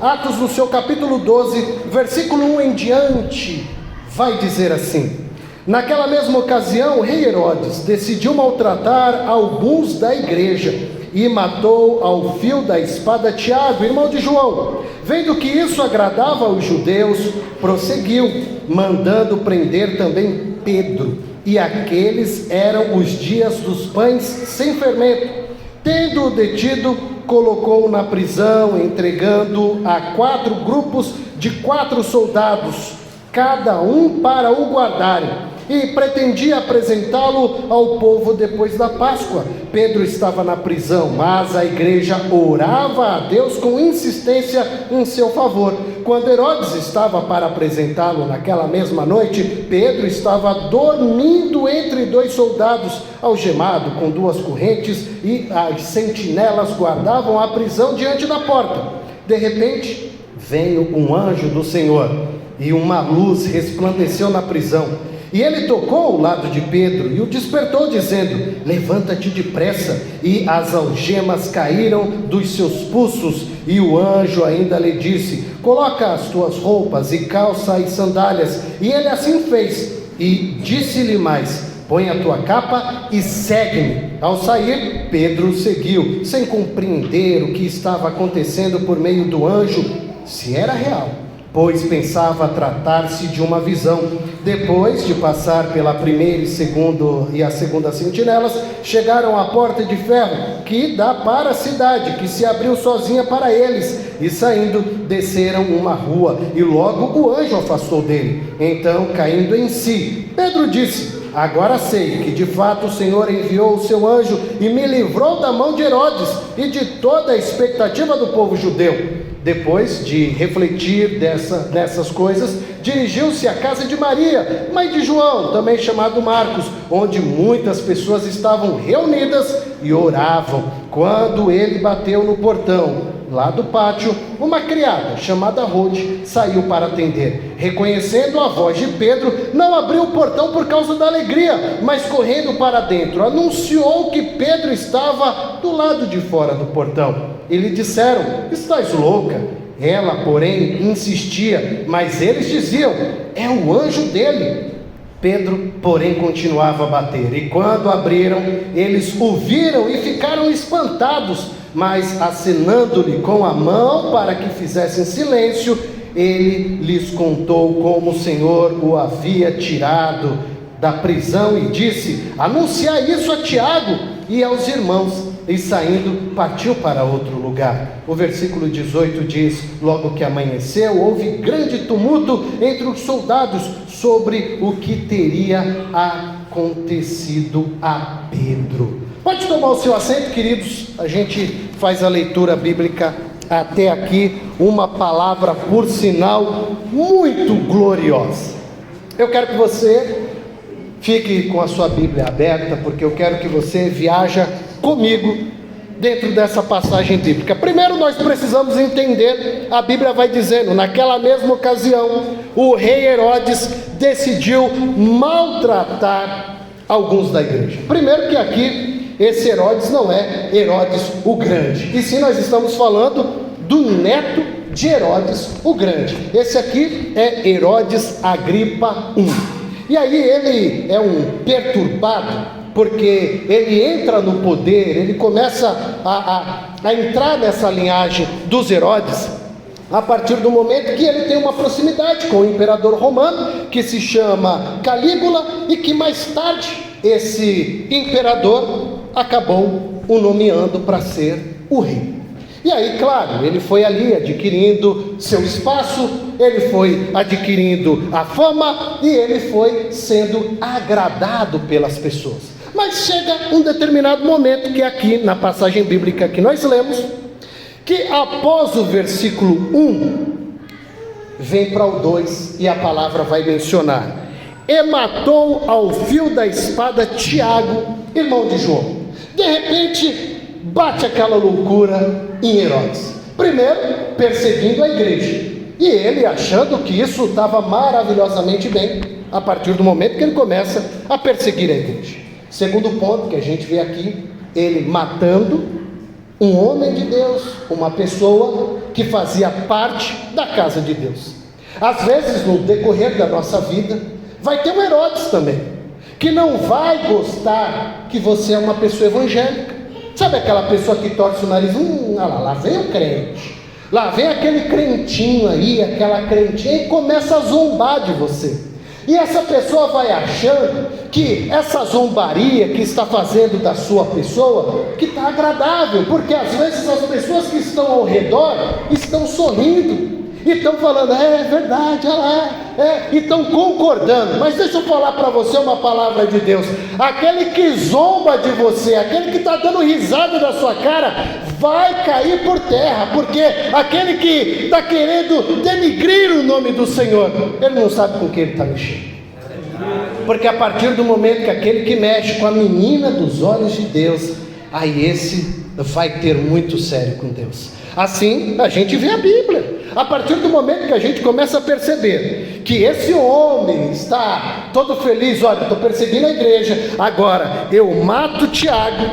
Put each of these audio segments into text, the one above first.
Atos no seu capítulo 12, versículo 1 em diante, vai dizer assim: naquela mesma ocasião, o rei Herodes decidiu maltratar alguns da igreja e matou ao fio da espada Tiago, irmão de João. Vendo que isso agradava aos judeus, prosseguiu, mandando prender também Pedro. E aqueles eram os dias dos pães sem fermento. Tendo-o detido, colocou-o na prisão, entregando a 4 grupos de 4 soldados, cada um para o guardarem, e pretendia apresentá-lo ao povo depois da Páscoa. Pedro estava na prisão, mas a igreja orava a Deus com insistência em seu favor. Quando Herodes estava para apresentá-lo naquela mesma noite, Pedro estava dormindo entre 2 soldados, algemado com 2 correntes, e as sentinelas guardavam a prisão diante da porta. De repente, veio um anjo do Senhor, e uma luz resplandeceu na prisão. E ele tocou ao lado de Pedro e o despertou, dizendo: levanta-te depressa. E as algemas caíram dos seus pulsos. E o anjo ainda lhe disse: coloca as tuas roupas e calça as sandálias. E ele assim fez. E disse-lhe mais: põe a tua capa e segue-me. Ao sair, Pedro seguiu, sem compreender o que estava acontecendo por meio do anjo, se era real, pois pensava tratar-se de uma visão. Depois de passar pela primeira e a segunda sentinelas, chegaram à porta de ferro que dá para a cidade, que se abriu sozinha para eles, e saindo, desceram uma rua, e logo o anjo afastou dele. Então, caindo em si, Pedro disse: agora sei que de fato o Senhor enviou o seu anjo e me livrou da mão de Herodes e de toda a expectativa do povo judeu. Depois de refletir dessas coisas, dirigiu-se à casa de Maria, mãe de João, também chamado Marcos, onde muitas pessoas estavam reunidas e oravam. Quando ele bateu no portão, lá do pátio, uma criada chamada Rode saiu para atender. Reconhecendo a voz de Pedro, não abriu o portão por causa da alegria, mas correndo para dentro, anunciou que Pedro estava do lado de fora do portão. E lhe disseram: estás louca? Ela, porém, insistia, mas eles diziam: é o anjo dele. Pedro, porém, continuava a bater, e quando abriram, eles o viram e ficaram espantados, mas acenando-lhe com a mão para que fizessem silêncio, ele lhes contou como o Senhor o havia tirado da prisão e disse: anunciai isso a Tiago e aos irmãos. E saindo, partiu para outro lugar. O versículo 18 diz: logo que amanheceu, houve grande tumulto entre os soldados sobre o que teria acontecido a Pedro. Pode tomar o seu assento, queridos. A gente faz a leitura bíblica até aqui, uma palavra, por sinal, muito gloriosa. Eu quero que você fique com a sua Bíblia aberta, porque eu quero que você viaje comigo dentro dessa passagem bíblica. Primeiro nós precisamos entender, a Bíblia vai dizendo: naquela mesma ocasião, o rei Herodes decidiu maltratar alguns da igreja. Primeiro que aqui, esse Herodes não é Herodes o Grande, e sim nós estamos falando do neto de Herodes o Grande. Esse aqui é Herodes Agripa I. E aí ele é um perturbado, porque ele entra no poder, ele começa a entrar nessa linhagem dos Herodes, a partir do momento que ele tem uma proximidade com o imperador romano, que se chama Calígula, e que mais tarde esse imperador acabou o nomeando para ser o rei. E aí, claro, ele foi ali adquirindo seu espaço, ele foi adquirindo a fama, e ele foi sendo agradado pelas pessoas. Mas chega um determinado momento, que é aqui na passagem bíblica que nós lemos, que após o versículo 1, vem para o 2, e a palavra vai mencionar: e matou ao fio da espada Tiago, irmão de João. De repente, bate aquela loucura em Herodes. Primeiro, perseguindo a igreja, e ele achando que isso estava maravilhosamente bem, a partir do momento que ele começa a perseguir a igreja. Segundo ponto que a gente vê aqui, ele matando um homem de Deus, uma pessoa que fazia parte da casa de Deus. Às vezes, no decorrer da nossa vida, vai ter um Herodes também, que não vai gostar que você é uma pessoa evangélica. Sabe aquela pessoa que torce o nariz? Lá vem o crente, lá vem aquele crentinho aí, aquela crentinha, e começa a zombar de você. E essa pessoa vai achando que essa zombaria que está fazendo da sua pessoa, que está agradável, porque às vezes as pessoas que estão ao redor estão sorrindo, e estão falando, é verdade, olha lá, e estão concordando. Mas deixa eu falar para você uma palavra de Deus: aquele que zomba de você, aquele que está dando risada da sua cara, vai cair por terra, porque aquele que está querendo denigrir o nome do Senhor, ele não sabe com quem ele está mexendo. Porque a partir do momento que aquele que mexe com a menina dos olhos de Deus, aí esse vai ter muito sério com Deus. Assim a gente vê a Bíblia. A partir do momento que a gente começa a perceber que esse homem está todo feliz, olha, estou perseguindo a igreja, agora eu mato Tiago.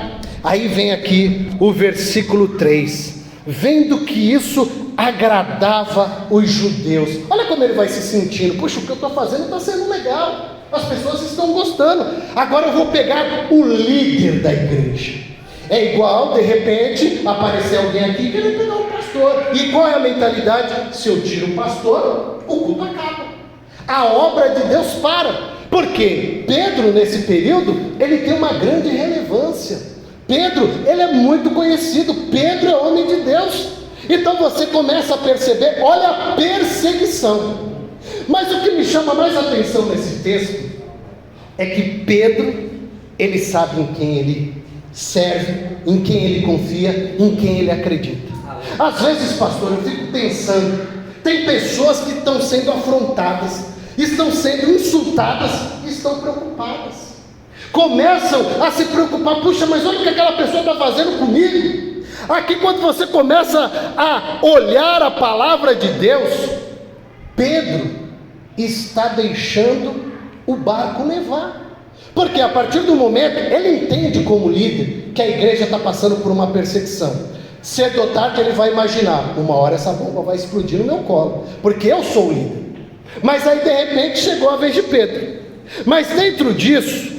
Aí vem aqui o versículo 3, vendo que isso agradava os judeus. Olha como ele vai se sentindo: puxa, o que eu estou fazendo está sendo legal, as pessoas estão gostando, agora eu vou pegar o líder da igreja. É igual, de repente, aparecer alguém aqui e querer pegar um pastor. E qual é a mentalidade? Se eu tiro o pastor, o culto acaba, a obra de Deus para. Porque Pedro, nesse período, ele tem uma grande relevância. Pedro, ele é muito conhecido, Pedro é homem de Deus. Então você começa a perceber, olha a perseguição. Mas o que me chama mais atenção nesse texto é que Pedro, ele sabe em quem ele serve, em quem ele confia, em quem ele acredita. Às vezes, pastor, eu fico pensando, tem pessoas que estão sendo afrontadas, estão sendo insultadas, estão preocupadas, começam a se preocupar: puxa, mas olha o que aquela pessoa está fazendo comigo. Aqui, quando você começa a olhar a palavra de Deus, Pedro está deixando o barco levar. Porque a partir do momento, ele entende como líder que a igreja está passando por uma perseguição. Cedo ou tarde ele vai imaginar: uma hora essa bomba vai explodir no meu colo, porque eu sou o líder. Mas aí de repente chegou a vez de Pedro. Mas dentro disso,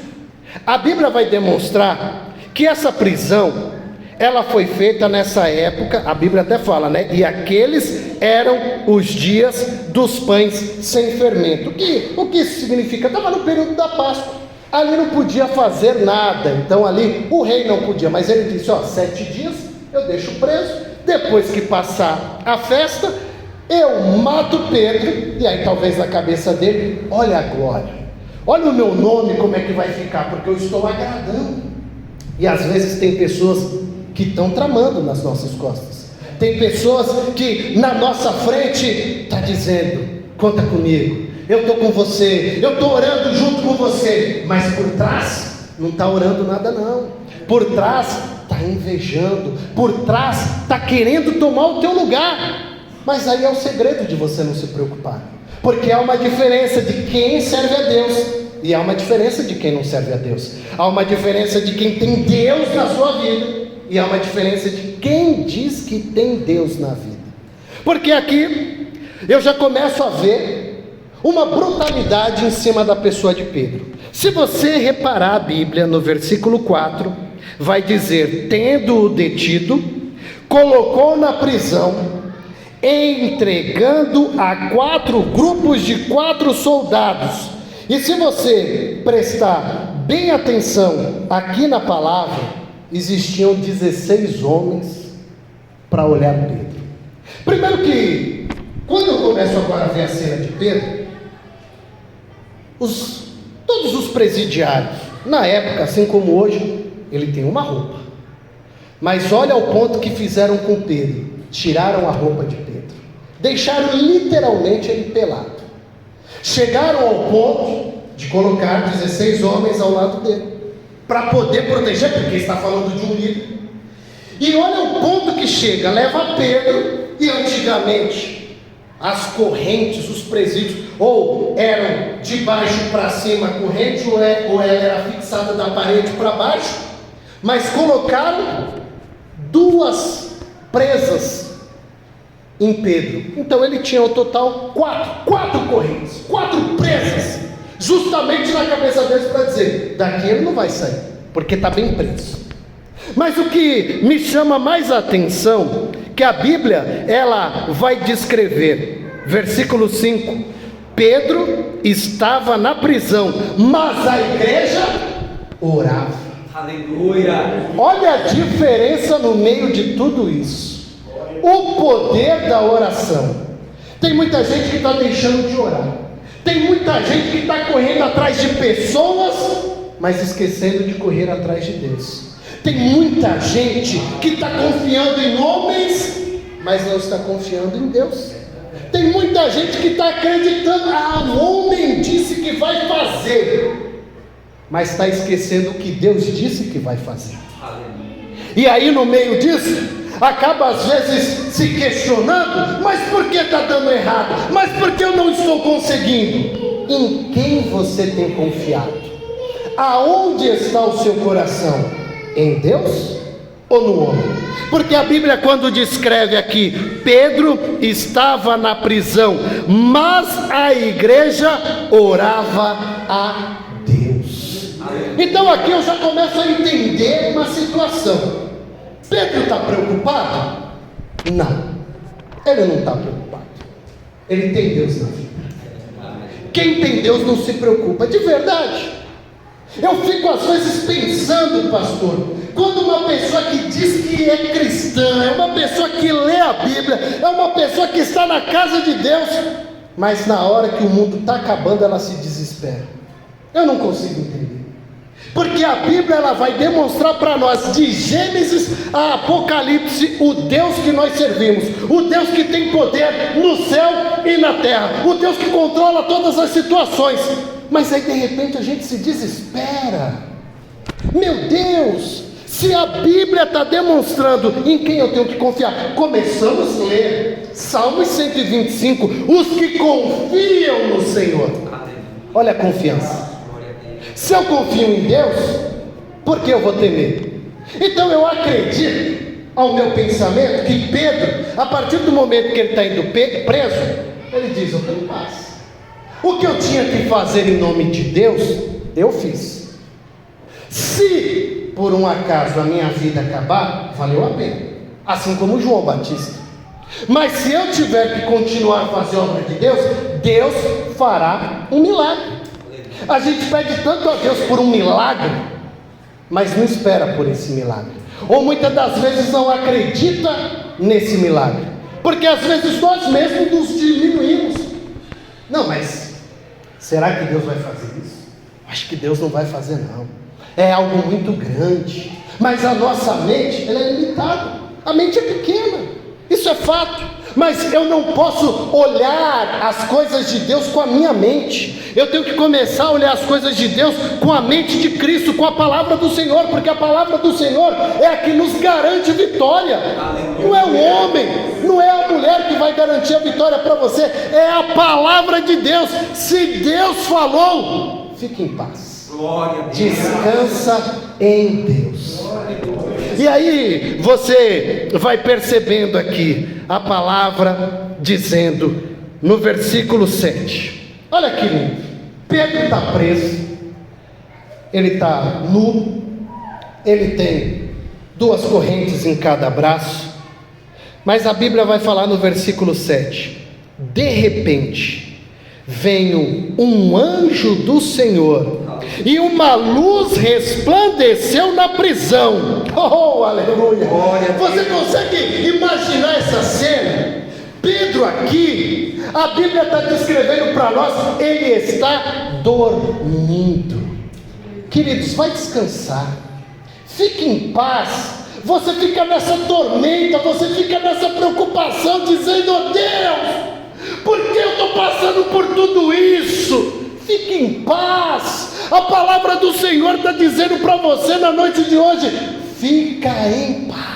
a Bíblia vai demonstrar que essa prisão, ela foi feita nessa época. A Bíblia até fala, né? E aqueles eram os dias dos pães sem fermento. O que isso significa? Estava no período da Páscoa. Ali não podia fazer nada. Então ali o rei não podia, mas ele disse: 7 dias eu deixo preso, depois que passar a festa, eu mato Pedro. E aí talvez na cabeça dele: olha a glória, olha o meu nome como é que vai ficar, porque eu estou agradando. E às vezes tem pessoas que estão tramando nas nossas costas, tem pessoas que na nossa frente está dizendo: conta comigo, eu estou com você, eu estou orando junto com você. Mas por trás não está orando nada não, por trás está invejando, por trás está querendo tomar o teu lugar. Mas aí é o segredo de você não se preocupar, porque há uma diferença de quem serve a Deus e há uma diferença de quem não serve a Deus. Há uma diferença de quem tem Deus na sua vida e há uma diferença de quem diz que tem Deus na vida. Porque aqui eu já começo a ver uma brutalidade em cima da pessoa de Pedro. Se você reparar a Bíblia, no versículo 4, vai dizer: tendo-o detido, colocou na prisão, entregando a 4 grupos de 4 soldados. E se você prestar bem atenção aqui na palavra, existiam 16 homens para olhar Pedro. Primeiro que, quando eu começo agora a ver a cena de Pedro, todos os presidiários, na época, assim como hoje, ele tem uma roupa. Mas olha o ponto que fizeram com Pedro: tiraram a roupa de Pedro, deixaram literalmente ele pelado. Chegaram ao ponto de colocar 16 homens ao lado dele, para poder proteger, porque está falando de um líder. E olha o ponto que chega: leva Pedro, e antigamente as correntes, os presídios, ou eram de baixo para cima a corrente, ou ela era fixada da parede para baixo, mas colocaram 2 presas em Pedro. Então ele tinha ao total quatro correntes, 4 presas, justamente na cabeça deles para dizer: daqui ele não vai sair, porque está bem preso. Mas o que me chama mais a atenção, que a Bíblia, ela vai descrever, versículo 5, Pedro estava na prisão, mas a igreja orava. Aleluia! Olha a diferença no meio de tudo isso, o poder da oração. Tem muita gente que está deixando de orar, tem muita gente que está correndo atrás de pessoas, mas esquecendo de correr atrás de Deus. Tem muita gente que está confiando em homens, mas não está confiando em Deus. Tem muita gente que está acreditando: o homem disse que vai fazer, mas está esquecendo o que Deus disse que vai fazer. E aí no meio disso, acaba às vezes se questionando: mas por que está dando errado? Mas por que eu não estou conseguindo? Em quem você tem confiado? Aonde está o seu coração? Em Deus ou no homem? Porque a Bíblia, quando descreve aqui, Pedro estava na prisão, mas a igreja orava a Deus. Então aqui eu já começo a entender uma situação. Pedro está preocupado? Não, ele não está preocupado. Ele tem Deus na vida. Quem tem Deus não se preocupa, de verdade. Eu fico às vezes pensando, pastor, quando uma pessoa que diz que é cristã, é uma pessoa que lê a Bíblia, é uma pessoa que está na casa de Deus, mas na hora que o mundo está acabando, ela se desespera. Eu não consigo entender. Porque a Bíblia, ela vai demonstrar para nós, de Gênesis a Apocalipse, o Deus que nós servimos, o Deus que tem poder no céu e na terra, o Deus que controla todas as situações. Mas aí de repente a gente se desespera. Meu Deus, se a Bíblia está demonstrando em quem eu tenho que confiar. Começamos a ler Salmos 125, os que confiam no Senhor. Olha a confiança. Se eu confio em Deus, por que eu vou temer? Então eu acredito, ao meu pensamento, que Pedro, a partir do momento que ele está indo preso, ele diz: eu tenho paz. O que eu tinha que fazer em nome de Deus, eu fiz. Se por um acaso a minha vida acabar, valeu a pena, assim como João Batista. Mas se eu tiver que continuar a fazer a obra de Deus, Deus fará um milagre. A gente pede tanto a Deus por um milagre, mas não espera por esse milagre, ou muitas das vezes não acredita nesse milagre, porque às vezes nós mesmos nos diminuímos. Não, mas será que Deus vai fazer isso? Acho que Deus não vai fazer não, é algo muito grande. Mas a nossa mente, ela é limitada, a mente é pequena, isso é fato. Mas eu não posso olhar as coisas de Deus com a minha mente. Eu tenho que começar a olhar as coisas de Deus com a mente de Cristo, com a palavra do Senhor, porque a palavra do Senhor é a que nos garante vitória. Não é o homem, não é a mulher que vai garantir a vitória para você, é a palavra de Deus. Se Deus falou, fique em paz, descansa em Deus. E aí você vai percebendo aqui a palavra dizendo no versículo 7, olha que lindo. Pedro está preso, ele está nu, ele tem 2 correntes em cada braço, mas a Bíblia vai falar no versículo 7, de repente veio um anjo do Senhor, e uma luz resplandeceu na prisão. Oh, aleluia! Você consegue imaginar essa cena? Pedro aqui, a Bíblia está descrevendo para nós, ele está dormindo. Queridos, vai descansar, fique em paz. Você fica nessa tormenta, você fica nessa preocupação, dizendo: oh Deus, por que eu estou passando por tudo isso? Fique em paz. A palavra do Senhor está dizendo para você na noite de hoje: fica em paz.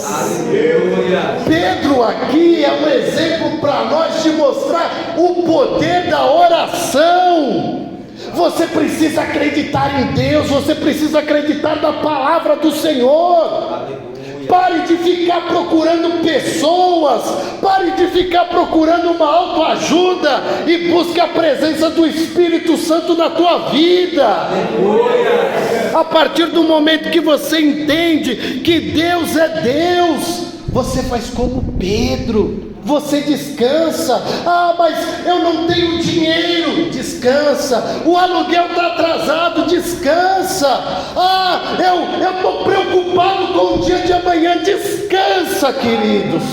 Aleluia. Pedro aqui é um exemplo para nós de mostrar o poder da oração. Você precisa acreditar em Deus, você precisa acreditar na palavra do Senhor. Aleluia. Pare de ficar procurando pessoas, pare de ficar procurando uma autoajuda e busque a presença do Espírito Santo na tua vida. A partir do momento que você entende que Deus é Deus, você faz como Pedro. Você descansa. Ah, mas eu não tenho dinheiro. Descansa. O aluguel está atrasado. Descansa. Ah, eu estou preocupado com o dia de amanhã. Descansa, queridos.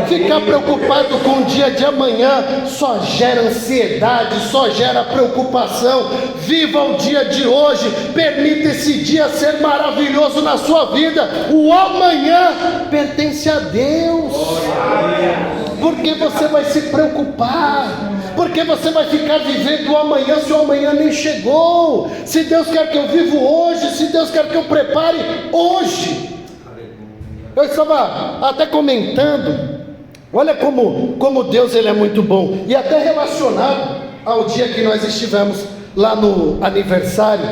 Ficar preocupado com o dia de amanhã só gera ansiedade, só gera preocupação. Viva o dia de hoje. Permita esse dia ser maravilhoso na sua vida. O amanhã pertence a Deus. Porque você vai se preocupar? Porque você vai ficar vivendo o amanhã se o amanhã nem chegou? Se Deus quer que eu viva hoje, se Deus quer que eu prepare hoje. Eu estava até comentando, olha como Deus ele é muito bom. E até relacionado ao dia que nós estivemos lá no aniversário,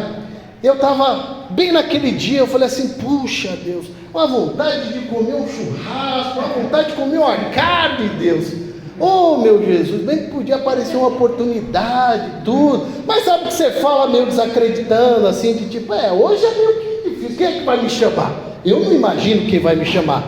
eu estava bem naquele dia, eu falei assim, puxa Deus, uma vontade de comer um churrasco, uma vontade de comer uma carne, Deus. Oh meu Jesus, bem que podia aparecer uma oportunidade, tudo. Mas sabe que você fala meio desacreditando, assim, de tipo, hoje é meio que difícil, quem é que vai me chamar? Eu não imagino quem vai me chamar.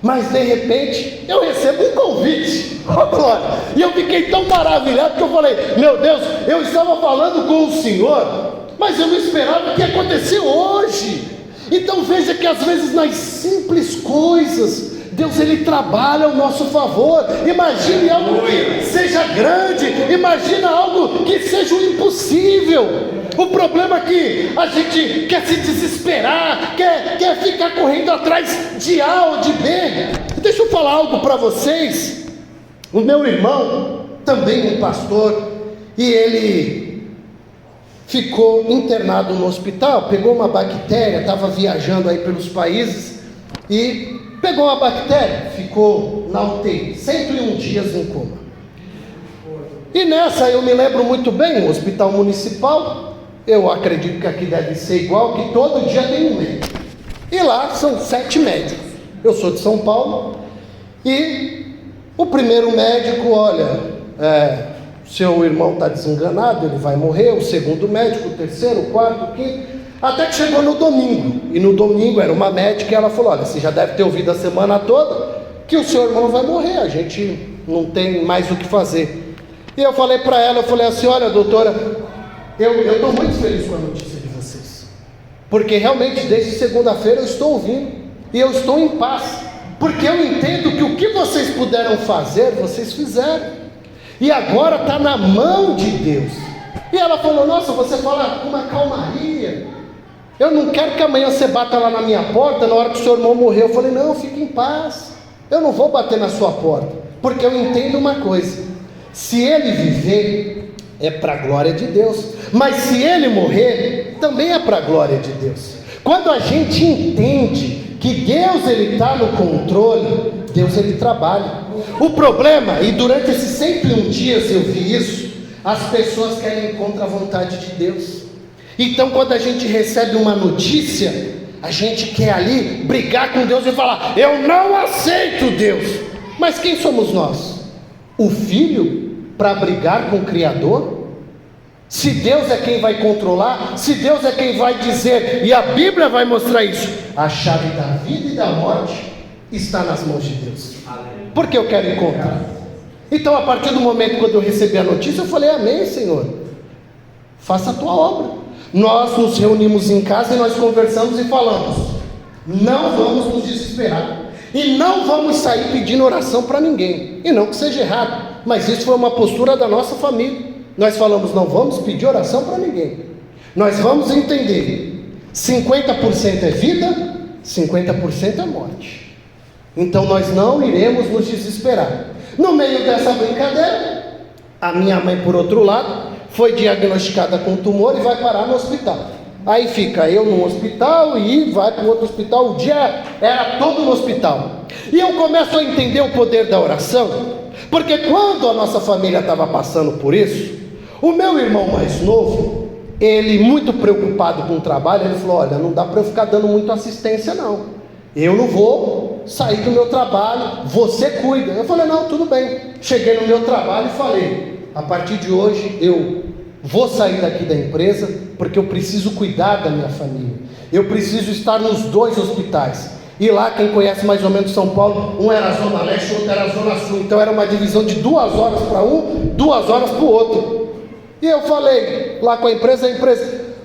Mas de repente, eu recebo um convite, oh glória, e eu fiquei tão maravilhado que eu falei, meu Deus, eu estava falando com o Senhor, mas eu não esperava que ia acontecer hoje. Então veja que às vezes nas simples coisas, Deus ele trabalha ao nosso favor. Imagine algo que seja grande, imagina algo que seja o impossível. O problema é que a gente quer se desesperar, quer ficar correndo atrás de A ou de B. Deixa eu falar algo para vocês. O meu irmão, também um pastor, e ele ficou internado no hospital, pegou uma bactéria, estava viajando aí pelos países, e pegou uma bactéria, ficou na UTI, 101 dias em coma. E nessa eu me lembro muito bem, um hospital municipal, eu acredito que aqui deve ser igual, que todo dia tem um médico, e lá são 7 médicos, eu sou de São Paulo, e o primeiro médico, olha, seu irmão está desenganado, ele vai morrer. O segundo médico, o terceiro, o quarto, o quinto, até que chegou no domingo, e no domingo era uma médica e ela falou, olha, você já deve ter ouvido a semana toda que o seu irmão vai morrer, a gente não tem mais o que fazer. E eu falei para ela, eu falei assim, olha doutora, eu estou muito feliz com a notícia de vocês, porque realmente desde segunda-feira eu estou ouvindo, e eu estou em paz, porque eu entendo que o que vocês puderam fazer, vocês fizeram, e agora está na mão de Deus. E ela falou, nossa, você fala com uma calmaria, eu não quero que amanhã você bata lá na minha porta, na hora que o seu irmão morrer. Eu falei, não, fique em paz, eu não vou bater na sua porta, porque eu entendo uma coisa, se ele viver, é para a glória de Deus, mas se ele morrer, também é para a glória de Deus. Quando a gente entende que Deus ele está no controle, Deus ele trabalha. O problema, e durante esses 101 dias eu vi isso, as pessoas querem ir contra a vontade de Deus. Então quando a gente recebe uma notícia, a gente quer ali brigar com Deus e falar, eu não aceito Deus. Mas quem somos nós? O filho para brigar com o Criador? Se Deus é quem vai controlar, se Deus é quem vai dizer, e a Bíblia vai mostrar isso, a chave da vida e da morte está nas mãos de Deus. Porque eu quero encontrar. Então a partir do momento quando eu recebi a notícia, eu falei, amém Senhor, faça a tua obra. Nós nos reunimos em casa e nós conversamos e falamos, não vamos nos desesperar, e não vamos sair pedindo oração para ninguém, e não que seja errado, mas isso foi uma postura da nossa família. Nós falamos, não vamos pedir oração para ninguém, nós vamos entender, 50% é vida, 50% é morte. Então nós não iremos nos desesperar. No meio dessa brincadeira, a minha mãe, por outro lado, foi diagnosticada com tumor e vai parar no hospital. Aí fica eu no hospital e vai para o outro hospital. O dia era todo no hospital. E eu começo a entender o poder da oração, porque quando a nossa família estava passando por isso, o meu irmão mais novo, ele muito preocupado com o trabalho, ele falou, olha, não dá para eu ficar dando muito assistência não, eu não vou sair do meu trabalho, você cuida. Eu falei, não, tudo bem. Cheguei no meu trabalho e falei, a partir de hoje eu vou sair daqui da empresa, porque eu preciso cuidar da minha família. Eu preciso estar nos 2 hospitais. E lá, quem conhece mais ou menos São Paulo, um era a Zona Leste, o outro era a Zona Sul. Então era uma divisão de 2 horas para um, 2 horas para o outro. E eu falei lá com a empresa,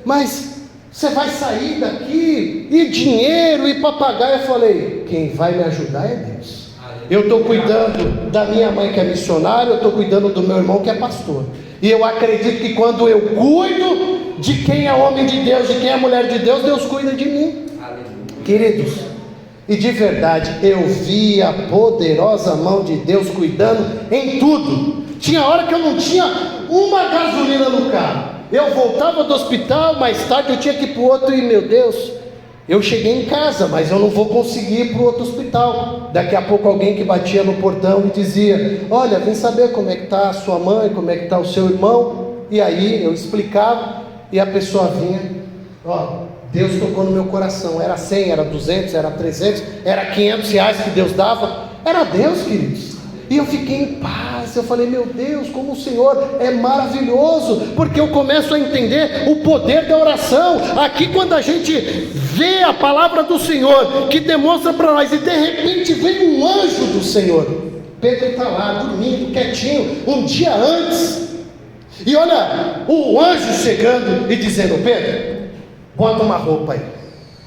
mas você vai sair daqui, e dinheiro, e papagaio? Eu falei, quem vai me ajudar é Deus. Eu estou cuidando da minha mãe que é missionária, eu estou cuidando do meu irmão que é pastor. E eu acredito que quando eu cuido de quem é homem de Deus, de quem é mulher de Deus, Deus cuida de mim. Queridos, e de verdade, eu vi a poderosa mão de Deus cuidando em tudo. Tinha hora que eu não tinha uma gasolina no carro. Eu voltava do hospital, mais tarde eu tinha que ir para o outro, e meu Deus, eu cheguei em casa, mas eu não vou conseguir ir para o outro hospital. Daqui a pouco alguém que batia no portão e dizia, olha, vem saber como é que está a sua mãe, como é que está o seu irmão. E aí eu explicava, e a pessoa vinha, ó, Deus tocou no meu coração. Era 100, era 200, era 300, era 500 reais que Deus dava. Era Deus, queridos. E eu fiquei em paz. Eu falei, meu Deus, como o Senhor é maravilhoso, porque eu começo a entender o poder da oração. Aqui, quando a gente vê a palavra do Senhor, que demonstra para nós, e de repente vem um anjo do Senhor. Pedro está lá, dormindo, quietinho, um dia antes, e olha, o anjo chegando e dizendo, Pedro, bota uma roupa aí,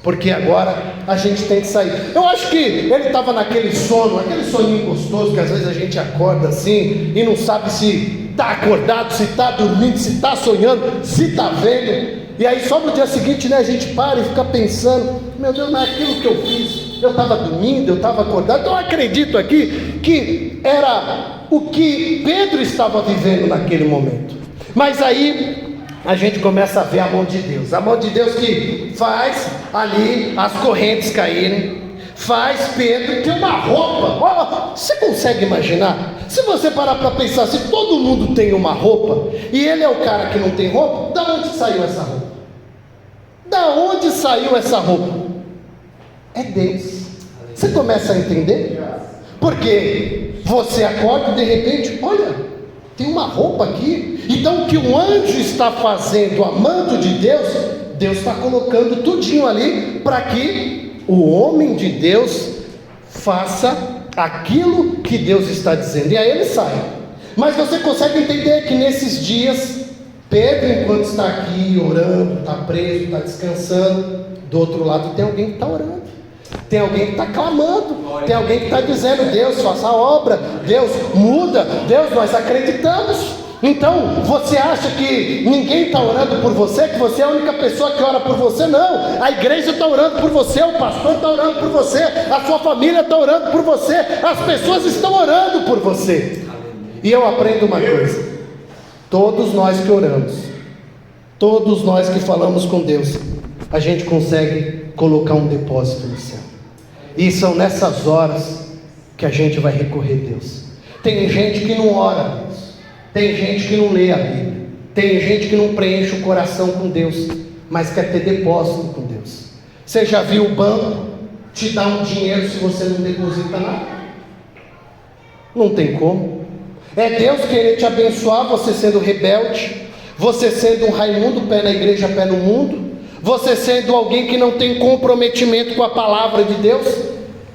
porque agora a gente tem que sair. Eu acho que ele estava naquele sono, aquele soninho gostoso, que às vezes a gente acorda assim, e não sabe se está acordado, se está dormindo, se está sonhando, se está vendo. E aí só no dia seguinte, né, a gente para e fica pensando, meu Deus, mas aquilo que eu fiz, eu estava dormindo, eu estava acordado. Então eu acredito aqui que era o que Pedro estava vivendo naquele momento. Mas aí a gente começa a ver a mão de Deus. A mão de Deus que faz ali as correntes caírem, faz Pedro ter uma roupa. Olha, você consegue imaginar? Se você parar para pensar, se todo mundo tem uma roupa, e ele é o cara que não tem roupa, da onde saiu essa roupa? Da onde saiu essa roupa? É Deus. Você começa a entender? Porque você acorda e de repente, olha, tem uma roupa aqui. Então o que o anjo está fazendo, amando de Deus, Deus está colocando tudinho ali, para que o homem de Deus faça aquilo que Deus está dizendo, e aí ele sai. Mas você consegue entender que nesses dias, Pedro, enquanto está aqui orando, está preso, está descansando, do outro lado tem alguém que está orando, tem alguém que está clamando, tem alguém que está dizendo, Deus, faça a obra, Deus, muda, Deus, nós acreditamos. Então, você acha que ninguém está orando por você, que você é a única pessoa que ora por você? Não, a igreja está orando por você, o pastor está orando por você, a sua família está orando por você, as pessoas estão orando por você. E eu aprendo uma coisa, todos nós que oramos, todos nós que falamos com Deus, a gente consegue colocar um depósito no céu, e são nessas horas que a gente vai recorrer a Deus. Tem gente que não ora a Deus, tem gente que não lê a Bíblia, tem gente que não preenche o coração com Deus, mas quer ter depósito com Deus. Você já viu o banco te dar um dinheiro se você não deposita nada? Não tem como. É Deus querer te abençoar, você sendo rebelde, você sendo um Raimundo, pé na igreja, pé no mundo, você sendo alguém que não tem comprometimento com a palavra de Deus.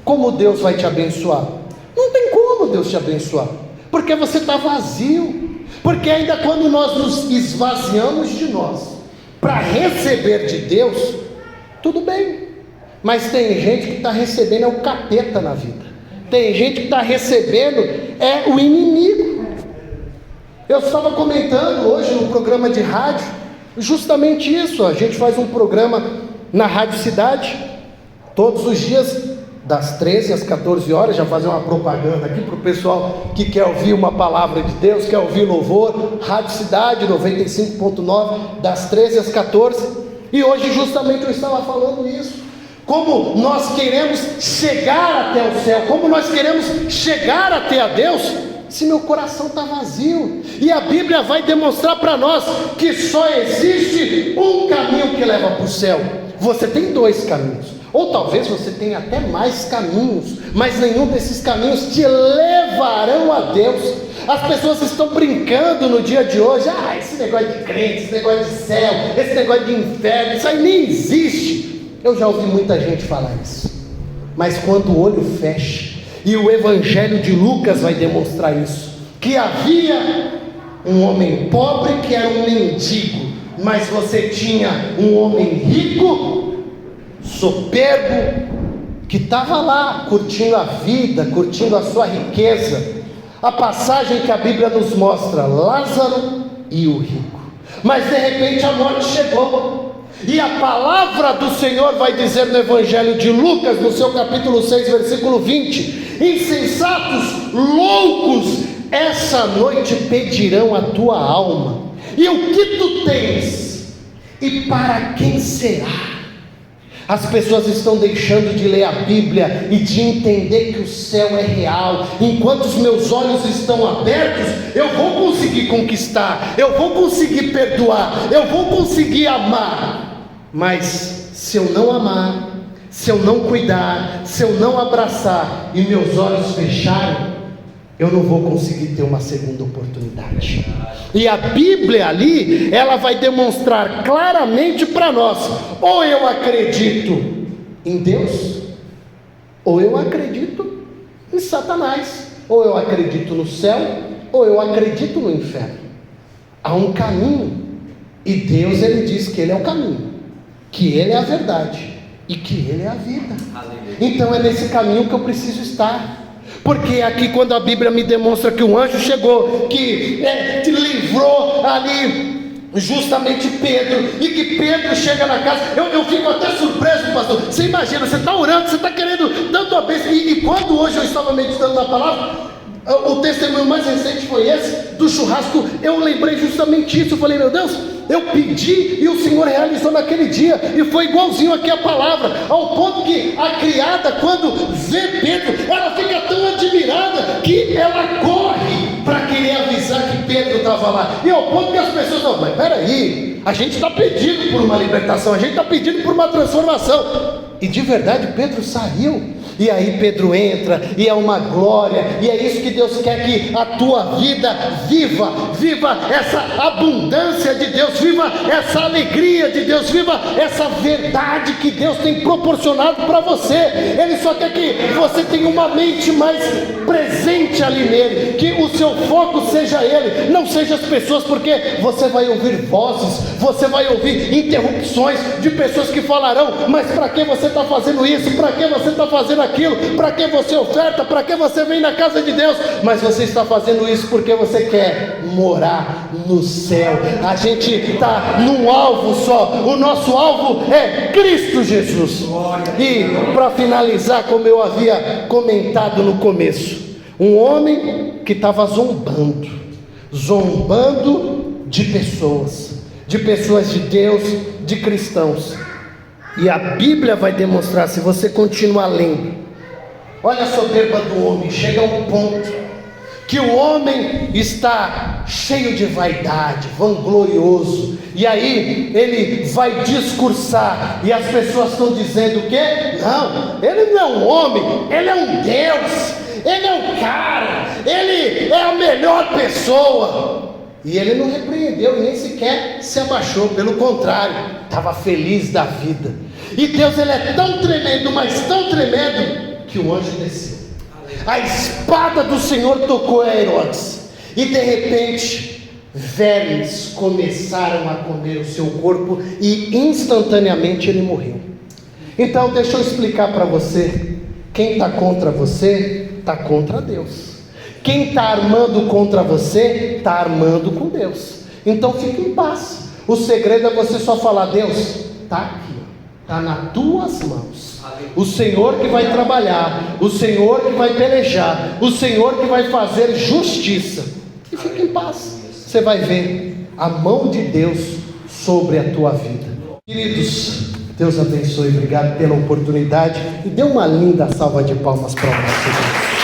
Como Deus vai te abençoar? Não tem como Deus te abençoar, porque você está vazio. Porque ainda quando nós nos esvaziamos de nós para receber de Deus, tudo bem, mas tem gente que está recebendo é o capeta na vida, tem gente que está recebendo é o inimigo. Eu estava comentando hoje no programa de rádio justamente isso. A gente faz um programa na Rádio Cidade todos os dias, das 13 às 14 horas, já fazer uma propaganda aqui para o pessoal que quer ouvir uma palavra de Deus, quer ouvir louvor. Rádio Cidade 95.9, das 13 às 14. E hoje justamente eu estava falando isso, como nós queremos chegar até o céu, como nós queremos chegar até a Deus, se meu coração está vazio. E a Bíblia vai demonstrar para nós que só existe um caminho que leva para o céu. você tem dois caminhos, ou talvez você tenha até mais caminhos, mas nenhum desses caminhos te levarão a Deus. As pessoas estão brincando no dia de hoje, esse negócio de crente, esse negócio de céu, esse negócio de inferno, isso aí nem existe. Eu já ouvi muita gente falar isso, mas quando o olho fecha, e o Evangelho de Lucas vai demonstrar isso, que havia um homem pobre que era um mendigo, mas você tinha um homem rico, soberbo, que estava lá curtindo a vida, curtindo a sua riqueza. A passagem que a Bíblia nos mostra, Lázaro e o rico. Mas de repente a morte chegou, e a palavra do Senhor vai dizer no Evangelho de Lucas, no seu capítulo 6, versículo 20: insensatos, loucos, essa noite pedirão a tua alma, e o que tu tens, e para quem será? As pessoas estão deixando de ler a Bíblia e de entender que o céu é real. Enquanto os meus olhos estão abertos, eu vou conseguir conquistar, eu vou conseguir perdoar, eu vou conseguir amar. Mas se eu não amar, se eu não cuidar, se eu não abraçar e meus olhos fecharem, eu não vou conseguir ter uma segunda oportunidade. E a Bíblia ali, ela vai demonstrar claramente para nós: ou eu acredito em Deus, ou eu acredito em Satanás, ou eu acredito no céu, ou eu acredito no inferno. Há um caminho, e Deus, ele diz que ele é o caminho, que ele é a verdade e que ele é a vida. Então é nesse caminho que eu preciso estar. Porque aqui, quando a Bíblia me demonstra que o anjo chegou, que te livrou ali justamente Pedro, e que Pedro chega na casa, eu fico até surpreso, pastor. Você imagina, você está orando, você está querendo tanto a bênção, e quando hoje eu estava meditando na palavra, o testemunho mais recente foi esse, do churrasco, eu lembrei justamente isso. Eu falei: meu Deus, eu pedi e o Senhor realizou naquele dia, e foi igualzinho aqui a palavra, ao ponto que a criada, quando vê Pedro, ela fica tão admirada que ela corre para querer avisar que Pedro estava lá, e ao ponto que as pessoas não, mas peraí, a gente está pedindo por uma libertação, a gente está pedindo por uma transformação. E de verdade Pedro saiu, e aí Pedro entra, e é uma glória, e é isso que Deus quer, que a tua vida viva essa abundância de Deus, viva essa alegria de Deus, viva essa verdade que Deus tem proporcionado para você. Ele só quer que você tenha uma mente mais presente ali nele, que o seu foco seja ele, não seja as pessoas, porque você vai ouvir vozes, você vai ouvir interrupções de pessoas que falarão: mas para que você está fazendo isso, para que você está fazendo aquilo, para que você oferta, para que você vem na casa de Deus? Mas você está fazendo isso porque você quer morar no céu. A gente está num alvo só, o nosso alvo é Cristo Jesus. E para finalizar, como eu havia comentado no começo, um homem que estava zombando de pessoas de Deus, de cristãos. E a Bíblia vai demonstrar, se você continuar lendo, olha a soberba do homem. Chega a um ponto que o homem está cheio de vaidade, vanglorioso, e aí ele vai discursar, e as pessoas estão dizendo que não, ele não é um homem, ele é um Deus, ele é um cara, ele é a melhor pessoa. E ele não repreendeu e nem sequer se abaixou, pelo contrário, estava feliz da vida. E Deus, ele é tão tremendo, mas tão tremendo, que o anjo desceu. A espada do Senhor tocou a Herodes, e de repente vermes começaram a comer o seu corpo, e instantaneamente ele morreu. Então deixa eu explicar para você: quem está contra você, está contra Deus. Quem está armando contra você, está armando com Deus. Então fique em paz. O segredo é você só falar: Deus, está aqui, está nas tuas mãos. O Senhor que vai trabalhar, o Senhor que vai pelejar, o Senhor que vai fazer justiça. E fique em paz. Você vai ver a mão de Deus sobre a tua vida. Queridos, Deus abençoe. Obrigado pela oportunidade. E dê uma linda salva de palmas para o nosso Deus.